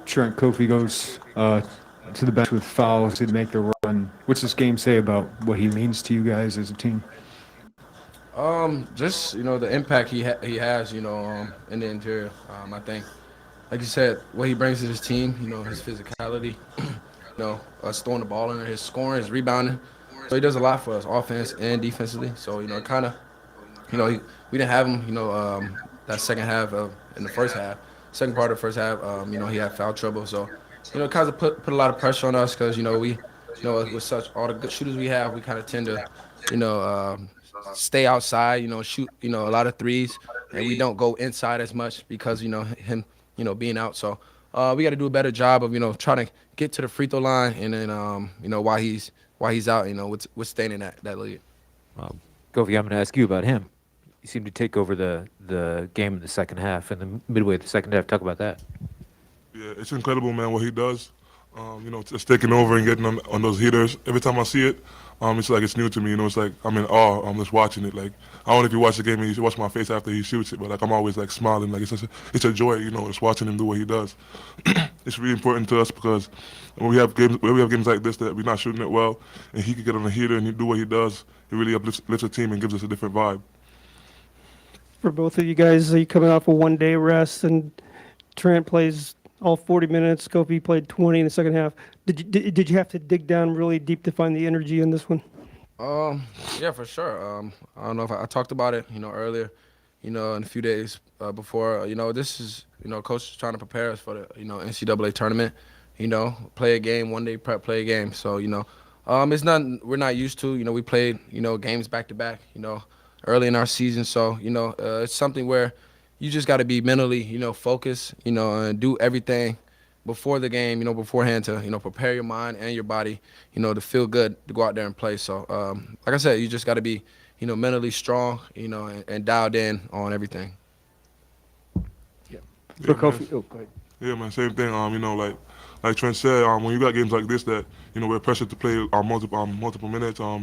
Trent Kofi goes to the bench with fouls to make the run. What's this game say about what he means to you guys as a team? Just the impact he has, in the interior. I think, like you said, what he brings to his team, his physicality, us throwing the ball in there, his scoring, his rebounding. So he does a lot for us, offense and defensively. So kind of, we didn't have him, that second half of in the first half, second part of the first half. He had foul trouble, so it kind of put a lot of pressure on us because with such all the good shooters we have, we kind of tend to, you know, um, stay outside, shoot, a lot of threes, and we don't go inside as much because him, being out. So we got to do a better job of trying to get to the free throw line, and then while he's out, withstanding that lead. Kofi, I'm going to ask you about him. You seem to take over the game in the second half, and the midway of the second half. Talk about that. Yeah, it's incredible, man, what he does. Just taking over and getting on those heaters. Every time I see it, it's like it's new to me. It's like I'm in awe. I'm just watching it. Like I don't know if you watch the game and you watch my face after he shoots it, but like I'm always like smiling. Like it's a joy, just watching him do what he does. It's really important to us because when we have games like this that we're not shooting it well, and he can get on the heater and he do what he does, it really uplifts the team and gives us a different vibe. For both of you guys, are you coming off a one-day rest, and Trent plays all 40 minutes. Kofi played 20 in the second half. Did you have to dig down really deep to find the energy in this one? Yeah, for sure. I don't know if I talked about it, earlier, in a few days before. This is, coach is trying to prepare us for the, NCAA tournament. Play a game, one day prep, play a game. So, it's not we're not used to. We played, games back to back, early in our season. So, it's something where you just got to be mentally, focused, and do everything before the game, beforehand to, prepare your mind and your body, to feel good to go out there and play. So, like I said, you just got to be, mentally strong, and dialed in on everything. Yeah. Yeah, Kofi, go ahead. Yeah, man, same thing. Like Trent said, when you got games like this that we're pressured to play multiple minutes, a lot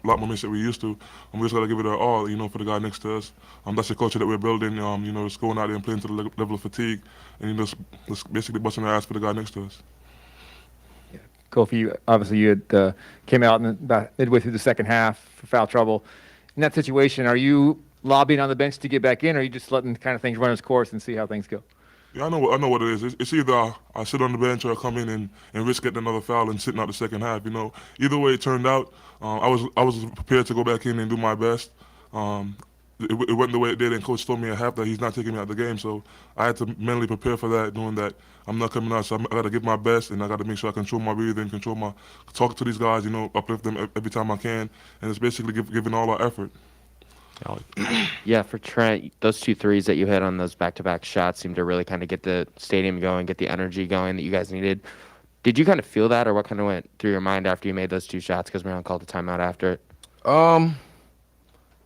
more minutes that we used to, we just gotta give it our all, for the guy next to us. That's the culture that we're building. Just going out there and playing to the level of fatigue, and just basically busting our ass for the guy next to us. Kofi, obviously you had came out about midway through the second half for foul trouble. In that situation, are you lobbying on the bench to get back in, or are you just letting kind of things run its course and see how things go? Yeah, I know what it is. It's either I sit on the bench or I come in and risk getting another foul and sitting out the second half. Either way it turned out, I was prepared to go back in and do my best. It went the way it did, and coach told me at half that he's not taking me out of the game. So I had to mentally prepare for that, knowing that I'm not coming out. So I got to give my best, and I got to make sure I control my breathing, talk to these guys, uplift them every time I can, and it's basically giving all our effort. Yeah, for Trent, those 2 threes that you hit on those back-to-back shots seemed to really kind of get the stadium going, get the energy going that you guys needed. Did you kind of feel that, or what kind of went through your mind after you made those 2 shots? Because Marion called the timeout after it. It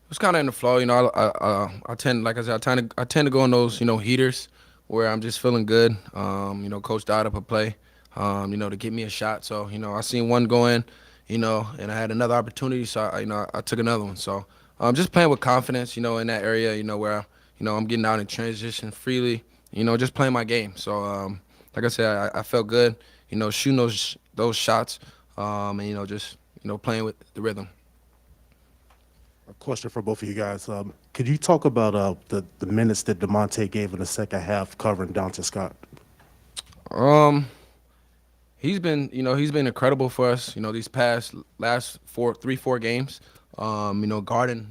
was kind of in the flow. I tend, like I said, I tend to go on those, heaters where I'm just feeling good. Coach dialed up a play, to get me a shot. So, I seen one go in, and I had another opportunity, so I took another one. So. Just playing with confidence, in that area, where, I'm getting out in transition freely, just playing my game. So, like I said, I felt good, shooting those shots, and, just, playing with the rhythm. A question for both of you guys. Could you talk about the minutes that DeMonte gave in the second half covering Dante Scott? He's been incredible for us, these last 4 games. Guarding,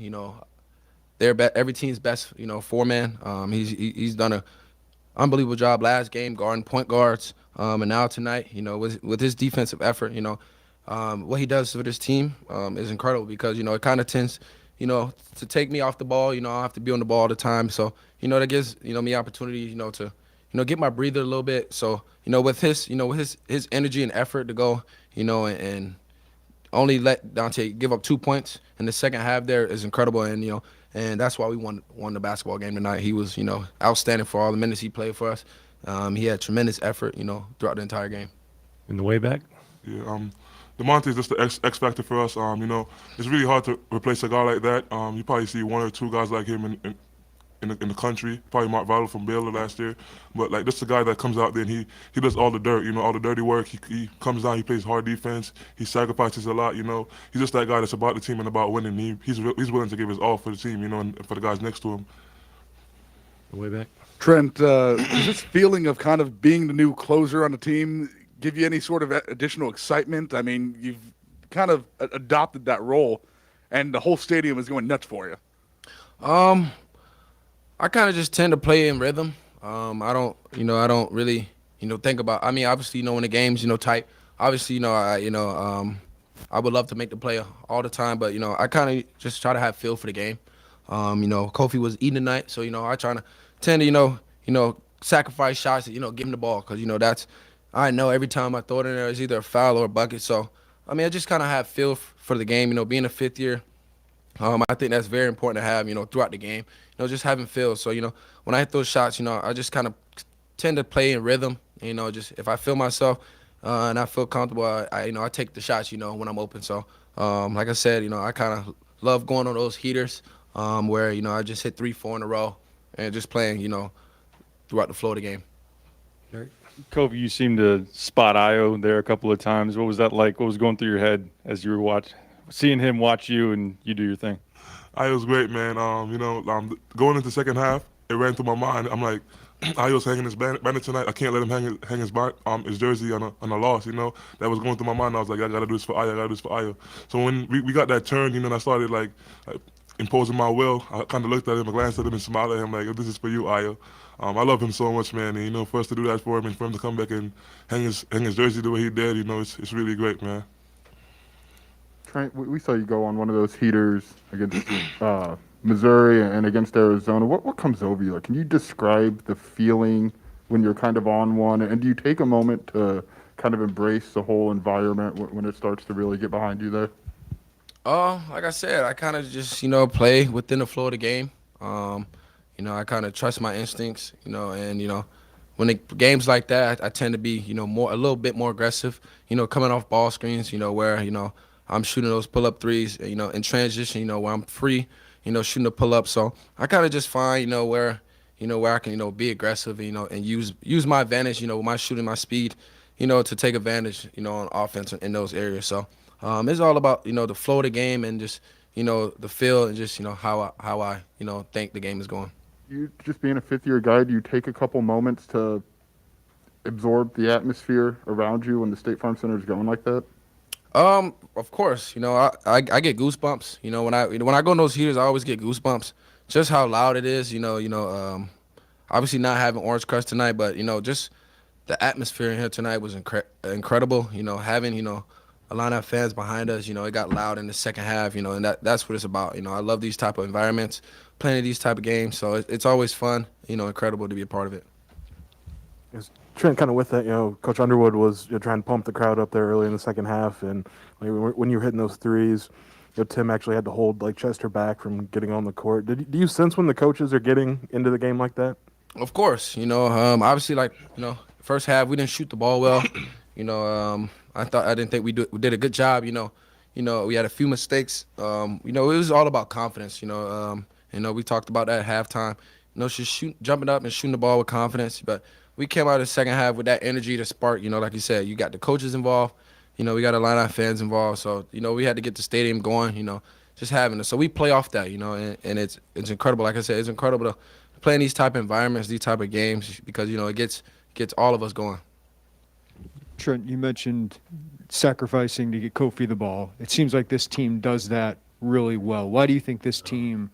every team's best, 4-man. He's done a unbelievable job last game guarding point guards. And now tonight, with his defensive effort, what he does with his team is incredible because, it kind of tends, to take me off the ball. I don't have to be on the ball all the time. So, that gives, me opportunity, to, get my breather a little bit. So, with his energy and effort to go, and only let Dante give up 2 points in the second half there is incredible, and and that's why we won the basketball game tonight. He was outstanding for all the minutes he played for us. He had tremendous effort throughout the entire game. In the way back? Yeah, DeMonte's just the X factor for us. It's really hard to replace a guy like that. You probably see one or two guys like him in the country. Probably Mark Vital from Baylor last year. But like, this is a guy that comes out there and he does all the dirt. All the dirty work. He comes down. He plays hard defense. He sacrifices a lot. He's just that guy that's about the team and about winning. He's willing to give his all for the team. And for the guys next to him. Way back. Trent, does this feeling of kind of being the new closer on the team give you any sort of additional excitement? I mean, you've kind of adopted that role, and the whole stadium is going nuts for you. I kind of just tend to play in rhythm. I don't really, think about. I mean, obviously, when the game's, tight. Obviously, I would love to make the play all the time, but I kind of just try to have feel for the game. Kofi was eating tonight, so I tend to sacrifice shots, give him the ball, because that's I know every time I throw it in there, it's either a foul or a bucket. So I mean, I just kind of have feel for the game. Being a fifth year, I think that's very important to have. Throughout the game, just having feel. So when I hit those shots, I just kind of tend to play in rhythm. Just if I feel myself and I feel comfortable, I take the shots. When I'm open. So like I said, I kind of love going on those heaters. Where I just hit 3, 4 in a row, and just playing throughout the flow of the game. Kobe, you seemed to spot Io there a couple of times. What was that like? What was going through your head as you were seeing him watch you and you do your thing? Io's great, man. Going into the second half, it ran through my mind. I'm like, Io's hanging his banner tonight. I can't let him hang his jersey on a loss. That was going through my mind. I was like, I gotta do this for Io. I gotta do this for Io. So when we got that turn, and I started like imposing my will, I kind of looked at him, I glanced at him, and smiled at him like, "This is for you, Io." I love him so much, man. And for us to do that for him, and for him to come back and hang his jersey the way he did, it's really great, man. Trent, we saw you go on one of those heaters against Missouri and against Arizona. What comes over you? Like, can you describe the feeling when you're kind of on one? And do you take a moment to kind of embrace the whole environment when it starts to really get behind you there? Like I said, I kind of just play within the flow of the game. I kind of trust my instincts. And when the games like that, I tend to be a little bit more aggressive. Coming off ball screens. Where I'm shooting those pull-up threes. In transition. Where I'm free. Shooting the pull-up. So I kind of just find where I can be aggressive. And use my advantage. With my shooting, my speed. To take advantage. On offense in those areas. So it's all about the flow of the game and just the feel and just how I think the game is going. You just being a fifth-year guy, do you take a couple moments to absorb the atmosphere around you when the State Farm Center is going like that? Of course. I get goosebumps. When I go in those heaters, I always get goosebumps. Just how loud it is. Obviously not having Orange Crush tonight, but just the atmosphere in here tonight was incredible. Having a lot of fans behind us. It got loud in the second half. And that's what it's about. I love these type of environments, playing these type of games. So it's always fun. Incredible to be a part of it. Yes. Trent, kind of with that, Coach Underwood was trying to pump the crowd up there early in the second half, and when you were hitting those threes, Tim actually had to hold Chester back from getting on the court. Do you sense when the coaches are getting into the game like that? Of course, obviously, first half we didn't shoot the ball well. I didn't think we did a good job. We had a few mistakes. It was all about confidence. We talked about that at halftime. Just jumping up and shooting the ball with confidence. But we came out of the second half with that energy to spark. Like you said, you got the coaches involved. We got a lot of fans involved. So we had to get the stadium going. Just having it. So we play off that. And it's incredible. Like I said, it's incredible to play in these type of environments, these type of games, because it gets all of us going. Trent, you mentioned sacrificing to get Kofi the ball. It seems like this team does that really well. Why do you think this team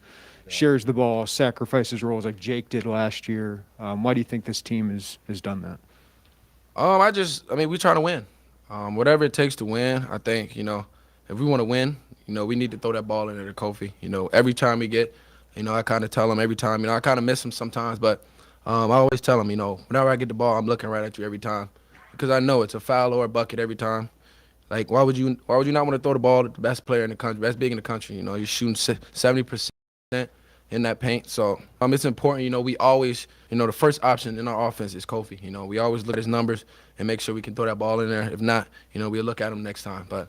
shares the ball, sacrifices roles like Jake did last year? Why do you think this team has done that? We try to win. Whatever it takes to win, I think, if we want to win, we need to throw that ball in there to Kofi. Every time we get, I kind of tell him every time, I kind of miss him sometimes, but I always tell him, whenever I get the ball, I'm looking right at you every time. Because I know it's a foul or a bucket every time. Like, why would you not want to throw the ball to the best player in the country, best big in the country? You're shooting 70%. in that paint. So it's important, we always, the first option in our offense is Kofi. We always look at his numbers and make sure we can throw that ball in there. If not, we'll look at him next time. But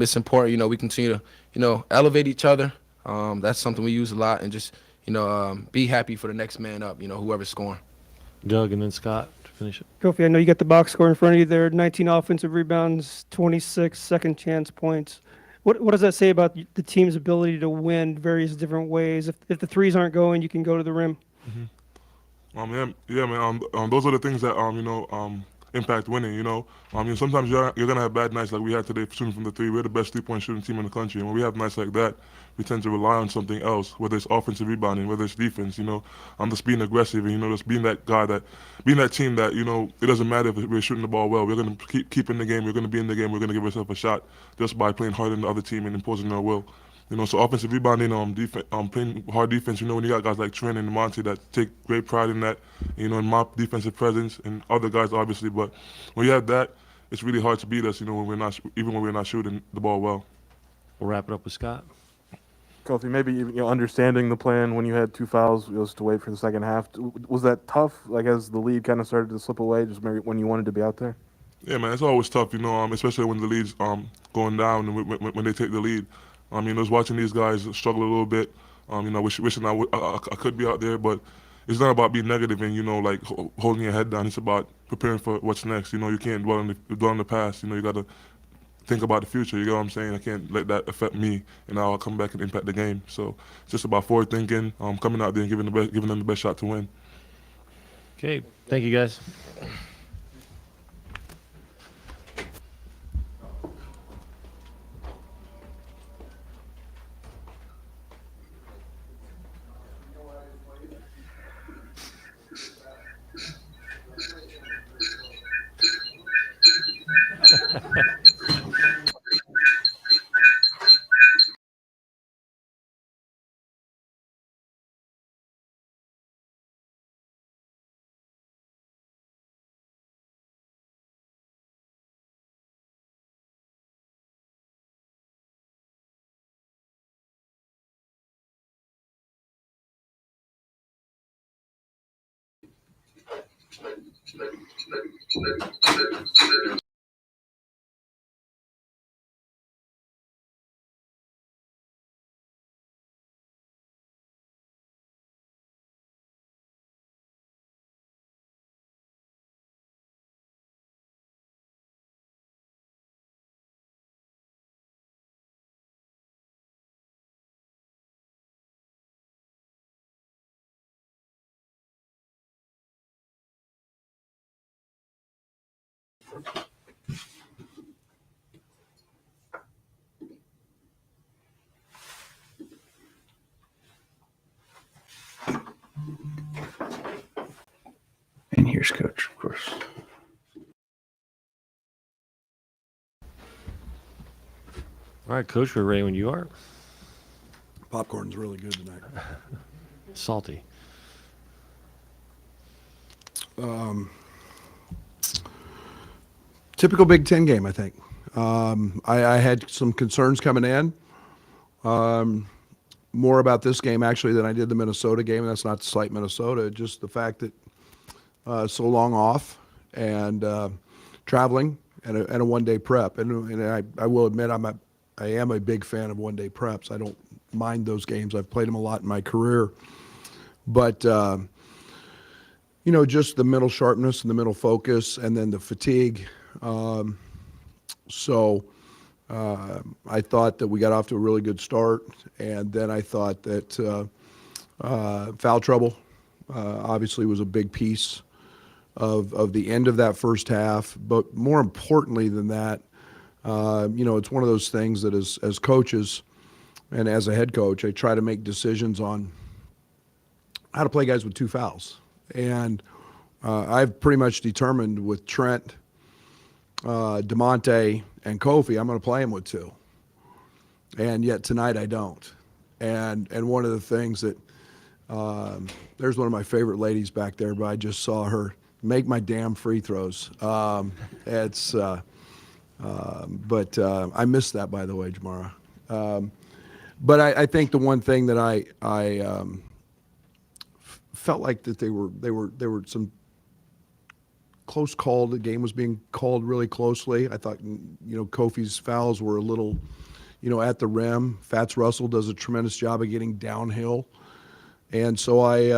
it's important, we continue to, elevate each other. That's something we use a lot, and just, be happy for the next man up, whoever's scoring. Doug and then Scott to finish it. Kofi, I know you got the box score in front of you there. 19 offensive rebounds, 26 second chance points. What does that say about the team's ability to win various different ways? If the threes aren't going, you can go to the rim. Yeah, man. Those are the things that impact winning. Sometimes you're gonna have bad nights like we had today shooting from the three. We're the best 3-point shooting team in the country, and when we have nights like that, we tend to rely on something else, whether it's offensive rebounding, whether it's defense. Just being aggressive and just being that guy being that team that it doesn't matter if we're shooting the ball well. We're gonna keep in the game. We're gonna be in the game. We're gonna give ourselves a shot just by playing harder than the other team and imposing our will. So offensive rebounding, playing hard defense. When you got guys like Trent and Monty that take great pride in that, in my defensive presence, and other guys obviously. But when you have that, it's really hard to beat us. When we're not, even when we're not shooting the ball well. We'll wrap it up with Scott. Kofi, maybe understanding the plan when you had 2 fouls was to wait for the second half. Was that tough? Like as the lead kind of started to slip away, just maybe when you wanted to be out there. Yeah, man, it's always tough. Especially when the lead's going down and when they take the lead. I was watching these guys struggle a little bit. Wishing I could be out there, but it's not about being negative and like holding your head down. It's about preparing for what's next. You can't dwell on the past. You got to think about the future. You know what I'm saying? I can't let that affect me, and I'll come back and impact the game. So it's just about forward thinking, coming out there and giving them the best shot to win. Okay, thank you guys. And here's Coach, of course. All right, Coach, we're ready when you are. Popcorn's really good tonight. Salty. Typical Big Ten game, I think. I had some concerns coming in. More about this game, actually, than I did the Minnesota game. And that's not to slight Minnesota, just the fact that so long off and traveling and a one-day prep. And I will admit I am a big fan of one-day preps. I don't mind those games. I've played them a lot in my career. But, just the mental sharpness and the mental focus and then the fatigue. So I thought that we got off to a really good start. And then I thought that foul trouble obviously was a big piece of the end of that first half. But more importantly than that, it's one of those things that as coaches and as a head coach, I try to make decisions on how to play guys with 2 fouls. And I've pretty much determined with Trent, DeMonte, and Kofi, I'm going to play him with 2. And yet tonight I don't. And one of the things that there's one of my favorite ladies back there, but I just saw her make my damn free throws. But I missed that, by the way, Jamara. But I think the one thing that I felt like that they were some close call. The game was being called really closely. I thought, Kofi's fouls were a little, at the rim. Fats Russell does a tremendous job of getting downhill. And so I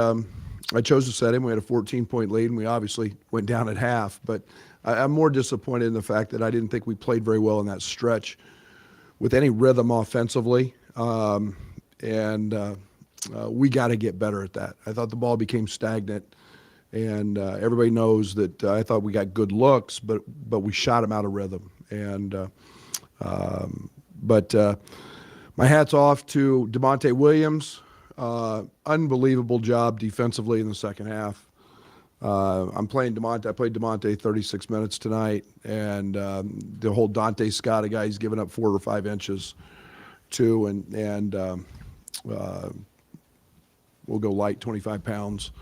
chose to set him. We had a 14-point lead, and we obviously went down at half. But I'm more disappointed in the fact that I didn't think we played very well in that stretch with any rhythm offensively. We got to get better at that. I thought the ball became stagnant, and everybody knows that I thought we got good looks, but we shot them out of rhythm. But my hat's off to DeMonte Williams. Unbelievable job defensively in the second half. I played DeMonte 36 minutes tonight, and the whole Dante Scott, a guy he's given up 4 or 5 inches to, and we'll go light 25 pounds,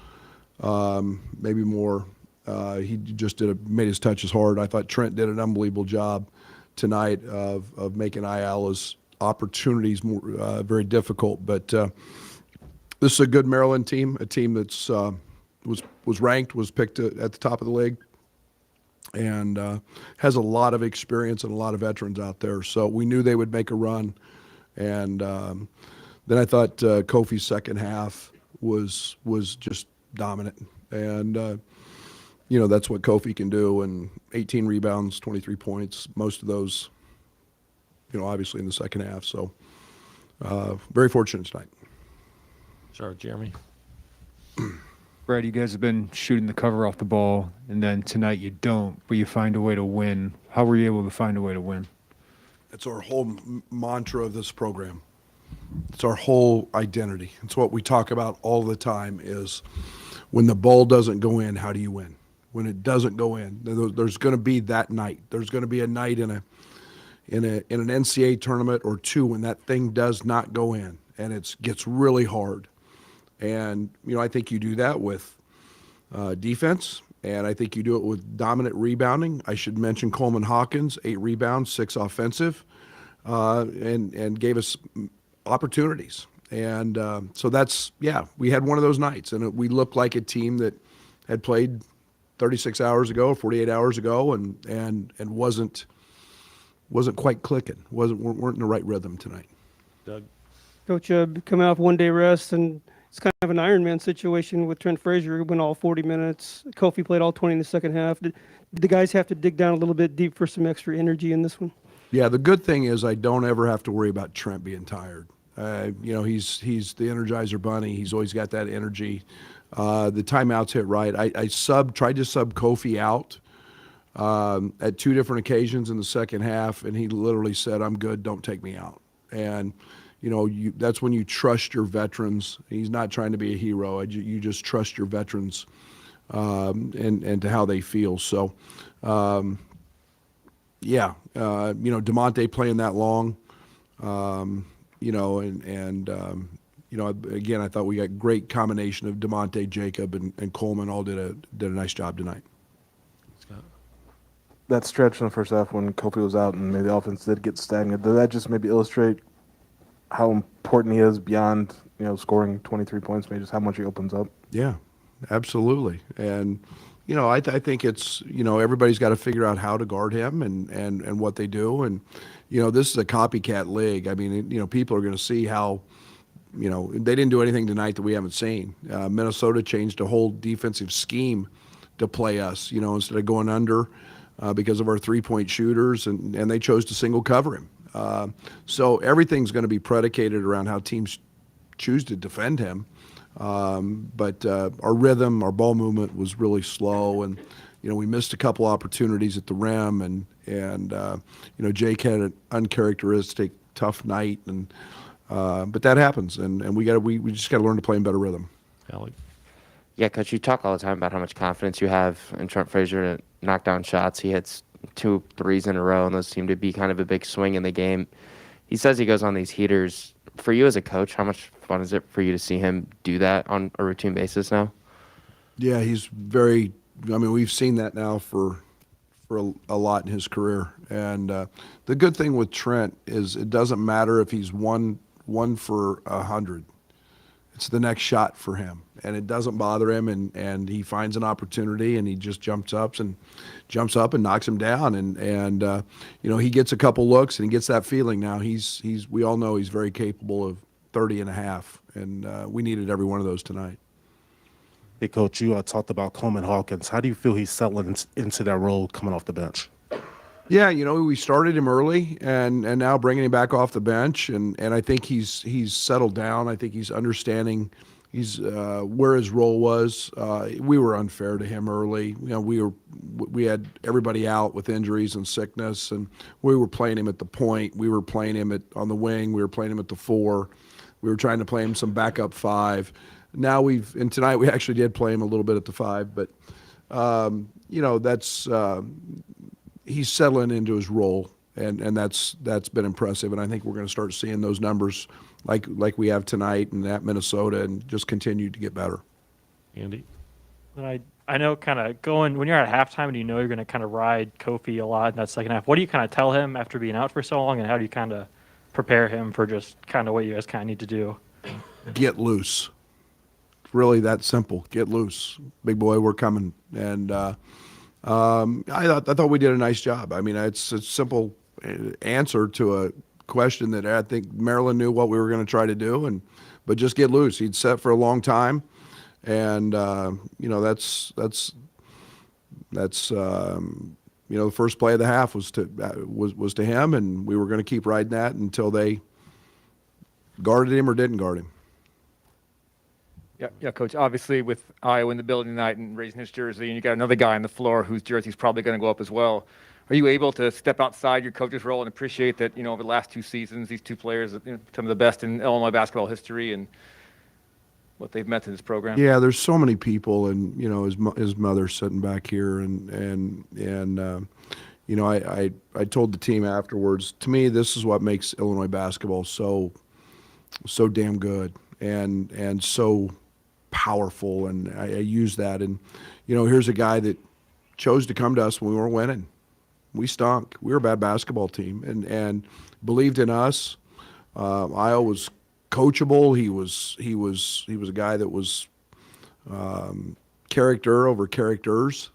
maybe more. He just made his touches hard. I thought Trent did an unbelievable job tonight of making Ayala's opportunities more very difficult. But this is a good Maryland team, a team that's was ranked, was picked at the top of the league, and has a lot of experience and a lot of veterans out there. So we knew they would make a run. And then I thought Kofi's second half was just dominant. And, that's what Kofi can do. And 18 rebounds, 23 points, most of those, obviously in the second half. So very fortunate tonight. Sorry, Jeremy. Brad, you guys have been shooting the cover off the ball, and then tonight you don't, but you find a way to win. How were you able to find a way to win? It's our whole mantra of this program. It's our whole identity. It's what we talk about all the time is when the ball doesn't go in, how do you win? When it doesn't go in, there's going to be that night. There's going to be a night in an NCAA tournament or two when that thing does not go in, and it gets really hard. And, I think you do that with defense, and I think you do it with dominant rebounding. I should mention Coleman Hawkins, 8 rebounds, 6 offensive, and gave us opportunities. And so we had one of those nights, and we looked like a team that had played 36 hours ago, 48 hours ago, and wasn't quite clicking, weren't in the right rhythm tonight. Doug? Coach, coming off one-day rest, and it's kind of an Ironman situation with Trent Frazier, who went all 40 minutes. Kofi played all 20 in the second half. Did the guys have to dig down a little bit deep for some extra energy in this one? Yeah, the good thing is I don't ever have to worry about Trent being tired. He's the Energizer Bunny. He's always got that energy. The timeouts hit right. I tried to sub Kofi out at 2 different occasions in the second half, and he literally said, "I'm good, don't take me out." And that's when you trust your veterans. He's not trying to be a hero. You just trust your veterans and to how they feel. So, DeMonte playing that long, again, I thought we got great combination of DeMonte, Jacob, and Coleman all did a nice job tonight. That stretch in the first half when Kofi was out and maybe the offense did get stagnant, did that just maybe illustrate how important he is beyond, scoring 23 points, maybe just how much he opens up? Yeah, absolutely. And, I think it's, everybody's got to figure out how to guard him and what they do. And, this is a copycat league. I mean, people are going to see how, they didn't do anything tonight that we haven't seen. Minnesota changed a whole defensive scheme to play us, instead of going under because of our 3-point shooters, and they chose to single cover him. So everything's going to be predicated around how teams choose to defend him. But our rhythm, our ball movement was really slow, and we missed a couple opportunities at the rim, and Jake had an uncharacteristic tough night, and but that happens, and we just got to learn to play in better rhythm. Alec? Yeah, Coach, you talk all the time about how much confidence you have in Trent Frazier to knock down shots. He hits 2 threes in a row, and those seem to be kind of a big swing in the game. He says he goes on these heaters. For you as a coach, how much fun is it for you to see him do that on a routine basis now? Yeah, he's we've seen that now for a lot in his career. And the good thing with Trent is it doesn't matter if he's one 1 for 100. It's the next shot for him, and it doesn't bother him, and he finds an opportunity, and he just jumps up and knocks him down, and you know, he gets a couple looks and he gets that feeling now. We all know he's very capable of 30 and a half, and we needed every one of those tonight. Hey, Coach, you talked about Coleman Hawkins. How do you feel he's settling into that role coming off the bench? Yeah, you know, we started him early, and now bringing him back off the bench, and I think he's settled down. I think he's understanding where his role was. We were unfair to him early. You know, we had everybody out with injuries and sickness, and we were playing him at the point. We were playing him on the wing. We were playing him at the 4. We were trying to play him some backup 5. Now and tonight we actually did play him a little bit at the 5, but you know, that's. He's settling into his role, and that's been impressive. And I think we're going to start seeing those numbers like we have tonight and at Minnesota, and just continue to get better. Andy? And I know kind of when you're at halftime and you know you're going to kind of ride Kofi a lot in that second half, what do you kind of tell him after being out for so long, and how do you kind of prepare him for just kind of what you guys kind of need to do? Get loose. It's really that simple. Get loose. Big boy, we're coming. And I thought we did a nice job. I mean, it's a simple answer to a question that I think Maryland knew what we were going to try to do, but just get loose. He'd set for a long time, and you know, that's you know, the first play of the half was to him, and we were going to keep riding that until they guarded him or didn't guard him. Yeah, Coach. Obviously, with Iowa in the building tonight and raising his jersey, and you got another guy on the floor whose jersey's probably going to go up as well. Are you able to step outside your coach's role and appreciate that, you know, over the last 2 seasons, these 2 players, you know, some of the best in Illinois basketball history, and what they've meant to this program? Yeah, there's so many people, and you know, his mother sitting back here, and you know, I told the team afterwards. To me, this is what makes Illinois basketball so damn good, and so powerful, and I use that. And you know, here's a guy that chose to come to us when we weren't winning. We stunk. We were a bad basketball team, and believed in us. Iowa was coachable. He was a guy that was character over characters,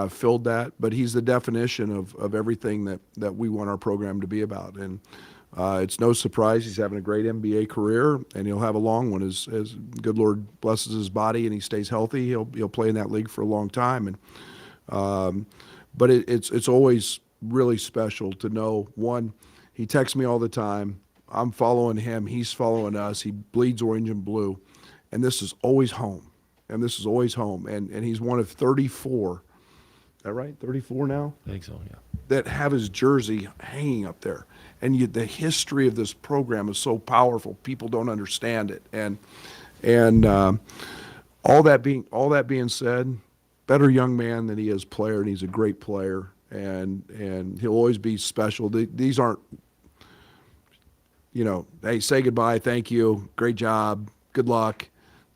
filled that. But he's the definition of everything that we want our program to be about. And it's no surprise he's having a great NBA career, and he'll have a long one as good Lord blesses his body and he stays healthy. He'll play in that league for a long time. And but it's always really special to know, one, he texts me all the time. I'm following him. He's following us. He bleeds orange and blue, and this is always home. And this is always home. And he's one of 34. Is that right? 34 now? I think so, yeah. That have his jersey hanging up there. And the history of this program is so powerful. People don't understand it. And all that being said, better young man than he is player, and he's a great player. And he'll always be special. These aren't, you know, hey, say goodbye, thank you, great job, good luck.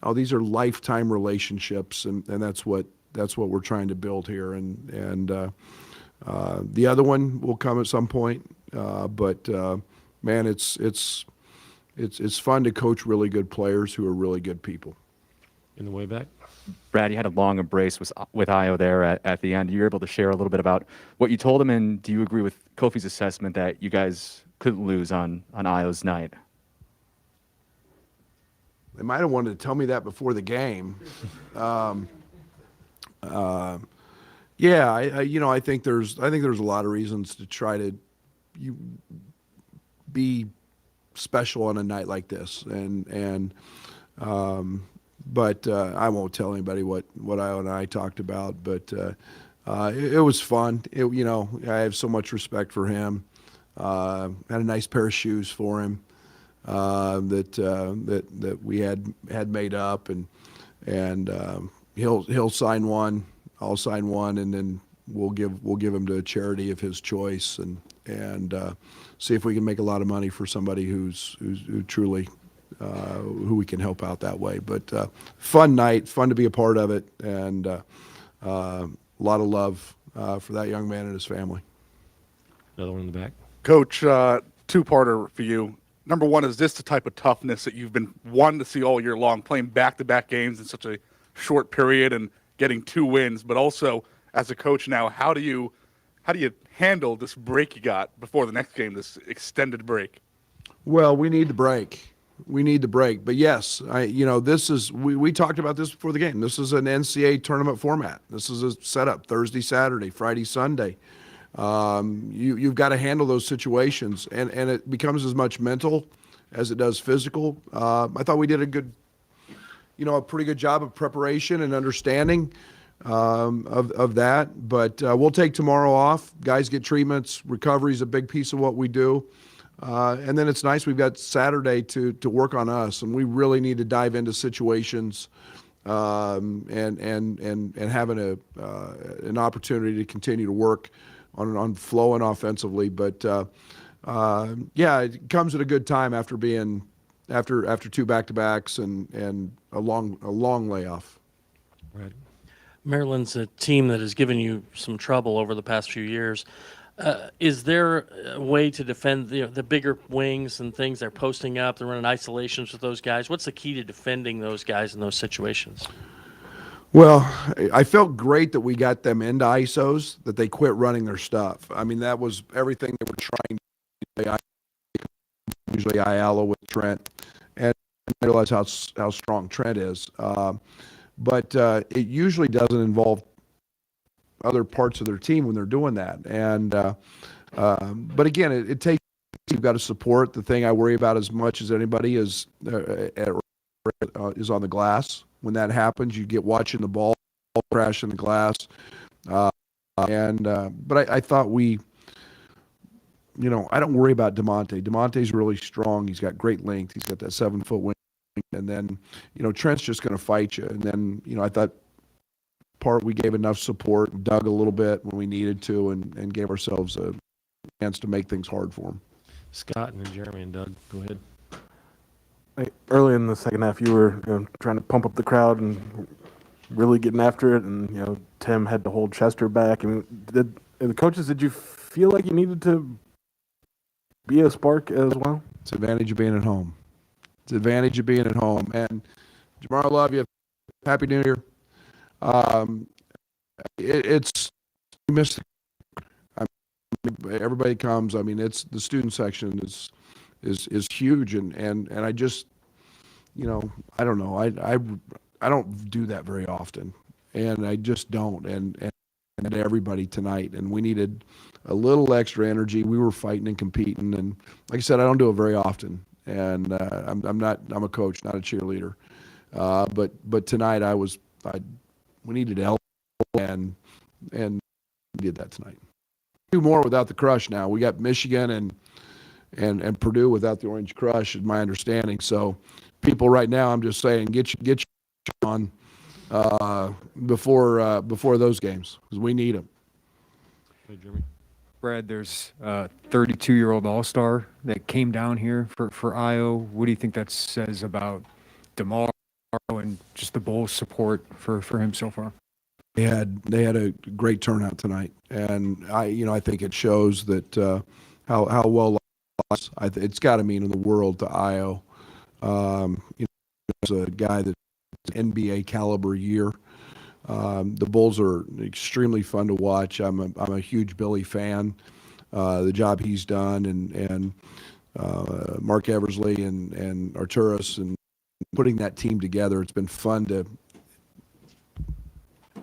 Oh, these are lifetime relationships, and that's what we're trying to build here. And the other one will come at some point. But man, it's fun to coach really good players who are really good people. In the way back? Brad, you had a long embrace with Io there at the end. You're able to share a little bit about what you told him, and do you agree with Kofi's assessment that you guys couldn't lose on Io's night? They might have wanted to tell me that before the game. Yeah, I think there's a lot of reasons to try to be special on a night like this, but I won't tell anybody what Io and I talked about. But it was fun. I have so much respect for him. Had a nice pair of shoes for him that we had made up, and he'll sign one. I'll sign one, and then we'll give him to a charity of his choice, and see if we can make a lot of money for somebody who truly who we can help out that way. But fun night, fun to be a part of it, and a lot of love for that young man and his family. Another one in the back. Coach, two-parter for you. number one, is this the type of toughness that you've been wanting to see all year long, playing back-to-back games in such a short period and getting 2 wins? But also, as a coach now, how do you handle this break you got before the next game, this extended break? Well, we need the break. We need the break. But yes, this is, we talked about this before the game. This is an NCAA tournament format. This is a setup, Thursday, Saturday, Friday, Sunday. You've got to handle those situations, and it becomes as much mental as it does physical. I thought we did a pretty good job of preparation and understanding of that. But we'll take tomorrow off. Guys get treatments. Recovery is a big piece of what we do. And then it's nice we've got Saturday to work on us, and we really need to dive into situations and having an opportunity to continue to work on flowing offensively. But yeah, it comes at a good time after being after 2 back-to-backs and a long layoff. Right. Maryland's a team that has given you some trouble over the past few years. Is there a way to defend the bigger wings and things? They're posting up, they're running isolations with those guys. What's the key to defending those guys in those situations? Well, I felt great that we got them into ISOs, that they quit running their stuff. I mean, that was everything they were trying to do. Usually Ayala with Trent, and I realize how strong Trent is. But it usually doesn't involve other parts of their team when they're doing that. And but again, it takes, you've got to support. The thing I worry about as much as anybody is on the glass. When that happens, you get watching the ball crash in the glass. But I thought I don't worry about DeMonte. DeMonte's really strong. He's got great length. He's got that 7-foot wing. And then, Trent's just going to fight you. And then, I thought we gave enough support and dug a little bit when we needed to and gave ourselves a chance to make things hard for them. Scott and then Jeremy and Doug, go ahead. Early in the second half, you were trying to pump up the crowd and really getting after it, and Tim had to hold Chester back. I mean, did you feel like you needed to be a spark as well? It's the advantage of being at home. It's the advantage of being at home. And Jamar, I love you. Happy New Year. We missed. Everybody comes. I mean, it's the student section is huge, and I just, I don't know. I don't do that very often, and I just don't. And everybody tonight, and we needed a little extra energy. We were fighting and competing, and like I said, I don't do it very often. And I'm a coach, not a cheerleader. But tonight we needed help, and we did that tonight. 2 more without the crush now. We got Michigan and Purdue without the Orange Crush, is my understanding. So people right now, I'm just saying, get your on before those games, because we need them. Hey, Jeremy. Brad, there's a 32-year-old all-star that came down here for IO. What do you think that says about DeMar and just the Bulls' support for him so far? They had a great turnout tonight, and I think it shows that how well it's got to mean in the world to Io. As a guy that's NBA caliber year. The Bulls are extremely fun to watch. I'm a huge Billy fan. The job he's done, and Mark Eversley and Arturas, and putting that team together, it's been fun to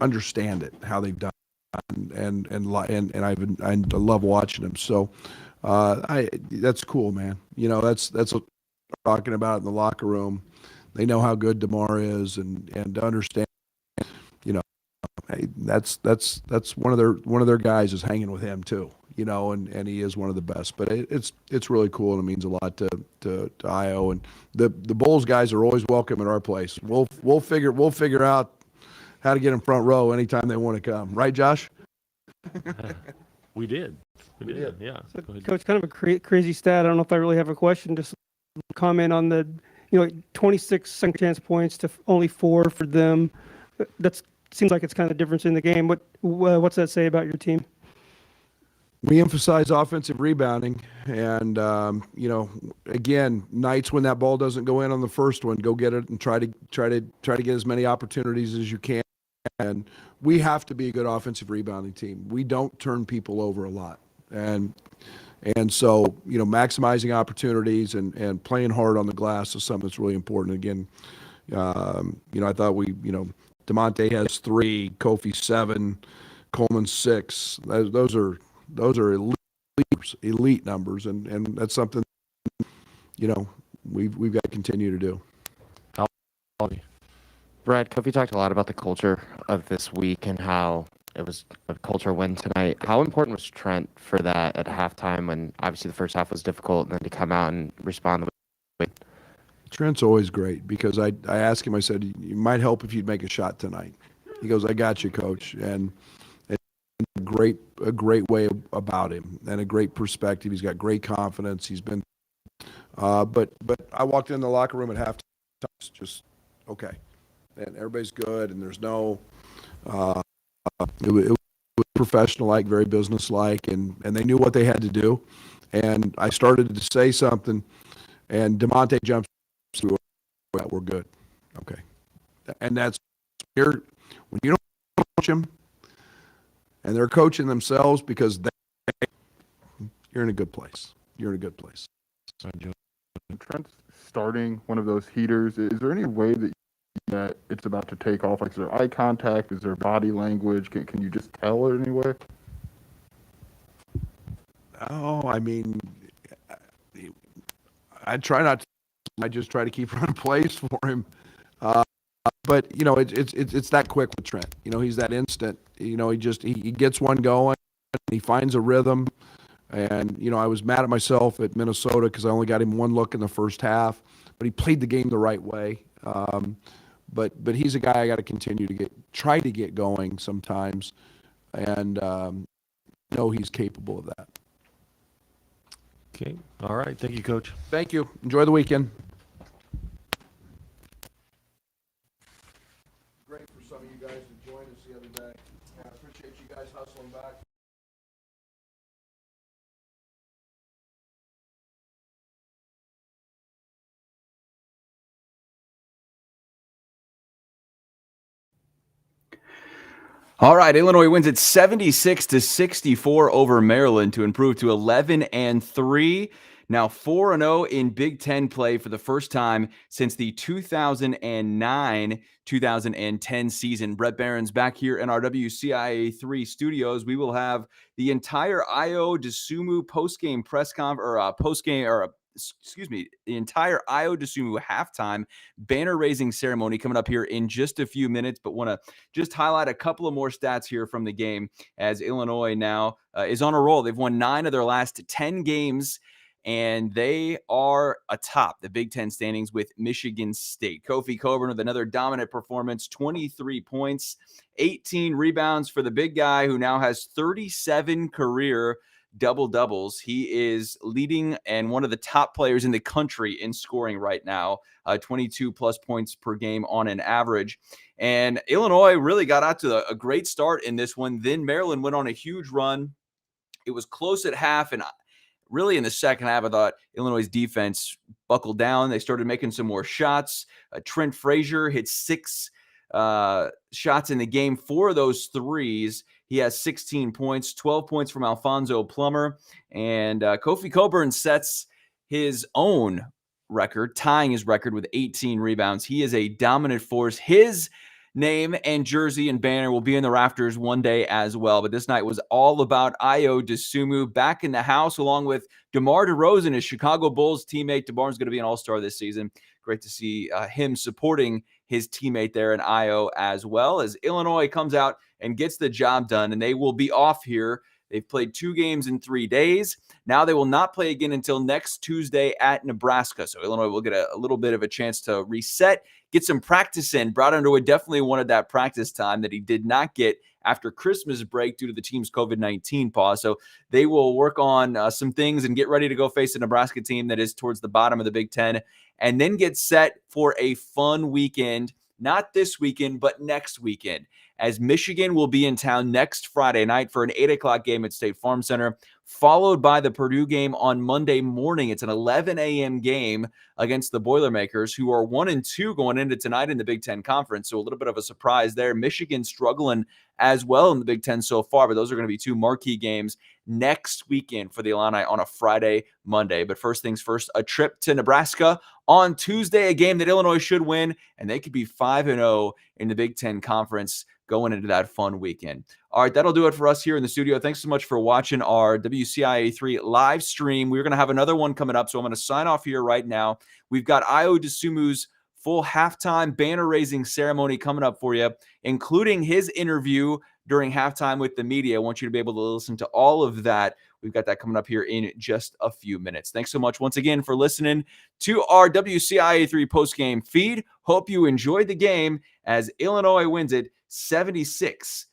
understand it, how they've done it, and I love watching them. So that's cool, man. That's what we're talking about in the locker room. They know how good DeMar is, and to understand, hey, that's one of their guys is hanging with him too, and he is one of the best. But it's really cool, and it means a lot to IO, and the Bulls guys are always welcome at our place. We'll figure out how to get in front row anytime they want to come. Right, Josh? We did. We did. Yeah. So, Coach, kind of a crazy stat. I don't know if I really have a question. Just comment on the 26 second chance points to only 4 for them. That seems like it's kind of the difference in the game. What's that say about your team? we emphasize offensive rebounding, and again, nights when that ball doesn't go in on the first one, go get it and try to get as many opportunities as you can. And we have to be a good offensive rebounding team. We don't turn people over a lot, and so maximizing opportunities and playing hard on the glass is something that's really important. Again, I thought DeMonte has 3, Kofi 7, Coleman 6. Those are elite numbers, and that's something we've got to continue to do. Brad, Kofi talked a lot about the culture of this week and how it was a culture win tonight. How important was Trent for that at halftime when obviously the first half was difficult, and then to come out and respond with Trent's always great because I asked him, I said, "You might help if you'd make a shot tonight." He goes, "I got you, coach." And a great way about him and a great perspective. He's got great confidence. He's been but I walked in the locker room at halftime, just okay. And everybody's good, and there's no it was professional-like, very business-like, and they knew what they had to do. And I started to say something, and DeMonte jumps through. Well, we're good. Okay. And that's when you don't coach them, and they're coaching themselves because you're in a good place. You're in a good place. Trent's starting one of those heaters. Is there any way that it's about to take off? Like, is there eye contact? Is there body language? Can you just tell it anywhere? Oh, I mean, I try not to. I just try to keep running plays for him. But it's that quick with Trent. He's that instant. He gets one going. He finds a rhythm. And I was mad at myself at Minnesota because I only got him one look in the first half. But he played the game the right way. But he's a guy I got to continue to try to get going sometimes, and know he's capable of that. Okay. All right. Thank you, Coach. Thank you. Enjoy the weekend. Great for some of you guys to join us the other day. I appreciate you guys hustling back. All right, Illinois wins it 76-64 over Maryland to improve to 11-3. Now 4-0 in Big Ten play for the first time since the 2009-2010 season. Brett Barron's back here in our WCIA3 studios. We will have the entire Io DeSumo postgame press the entire Io DeSumo halftime banner-raising ceremony coming up here in just a few minutes, but want to just highlight a couple of more stats here from the game as Illinois now is on a roll. They've won 9 of their last 10 games, and they are atop the Big Ten standings with Michigan State. Kofi Coburn with another dominant performance, 23 points, 18 rebounds for the big guy who now has 37 career double-doubles. He is leading and one of the top players in the country in scoring right now, 22-plus points per game on an average. And Illinois really got out to a great start in this one. Then Maryland went on a huge run. It was close at half, and really in the second half, I thought Illinois' defense buckled down. They started making some more shots. Trent Frazier hit 6 shots in the game. 4 of those threes. He has 16 points, 12 points from Alfonso Plummer. And Kofi Coburn sets his own record, tying his record with 18 rebounds. He is a dominant force. His name and jersey and banner will be in the rafters one day as well. But this night was all about Io DeSumo back in the house along with DeMar DeRozan, his Chicago Bulls teammate. DeMar's going to be an all-star this season. Great to see him supporting his teammate there in Io as well as Illinois comes out and gets the job done, and they will be off here. They've played 2 games in 3 days. Now they will not play again until next Tuesday at Nebraska. So Illinois will get a little bit of a chance to reset, get some practice in. Brad Underwood definitely wanted that practice time that he did not get after Christmas break due to the team's COVID-19 pause. So they will work on some things and get ready to go face a Nebraska team that is towards the bottom of the Big Ten, and then get set for a fun weekend, not this weekend, but next weekend, as Michigan will be in town next Friday night for an 8 o'clock game at State Farm Center, followed by the Purdue game on Monday morning. It's an 11 a.m. game against the Boilermakers, who are 1-2 going into tonight in the Big Ten Conference. So a little bit of a surprise there. Michigan struggling as well in the Big Ten so far, but those are going to be two marquee games next weekend for the Illini on a Friday, Monday. But first things first, a trip to Nebraska on Tuesday, a game that Illinois should win, and they could be 5-0 in the Big Ten Conference going into that fun weekend. All right, that'll do it for us here in the studio. Thanks so much for watching our WCIA3 live stream. We're going to have another one coming up, so I'm going to sign off here right now. We've got Ayo Dosunmu's full halftime banner-raising ceremony coming up for you, including his interview during halftime with the media. I want you to be able to listen to all of that. We've got that coming up here in just a few minutes. Thanks so much once again for listening to our WCIA3 postgame feed. Hope you enjoyed the game as Illinois wins it 76